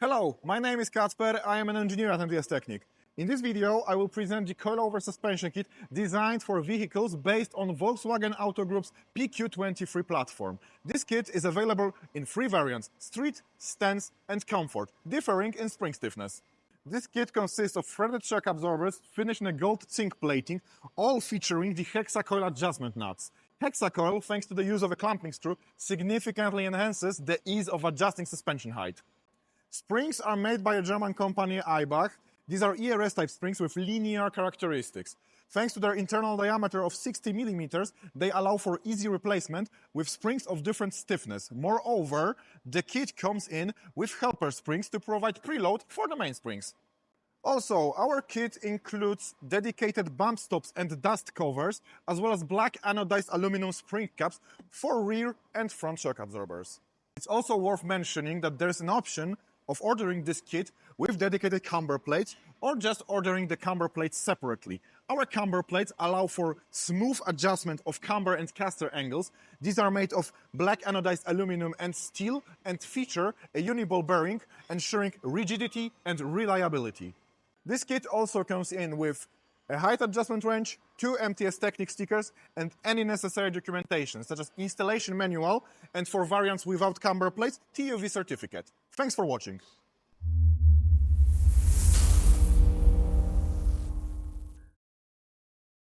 Hello, my name is Kacper, I am an engineer at MTS Technik. In this video, I will present the Coilover suspension kit designed for vehicles based on Volkswagen Auto Group's PQ23 platform. This kit is available in three variants: street, stance and comfort, differing in spring stiffness. This kit consists of threaded shock absorbers finished in a gold zinc plating, all featuring the hexacoil adjustment nuts. Hexacoil, thanks to the use of a clamping screw, significantly enhances the ease of adjusting suspension height. Springs are made by a German company, eibach. These are ERS-type springs with linear characteristics. Thanks to their internal diameter of 60 millimeters, they allow for easy replacement with springs of different stiffness. Moreover, the kit comes in with helper springs to provide preload for the main springs. Also, our kit includes dedicated bump stops and dust covers, as well as black anodized aluminum spring caps for rear and front shock absorbers. It's also worth mentioning that there's an option of ordering this kit with dedicated camber plates or just ordering the camber plates separately. Our camber plates allow for smooth adjustment of camber and caster angles. These are made of black anodized aluminum and steel and feature a uniball bearing, ensuring rigidity and reliability. This kit also comes in with a height adjustment wrench, 2 MTS Technik stickers and any necessary documentation such as installation manual and, for variants without camber plates, TUV certificate. Thanks for watching.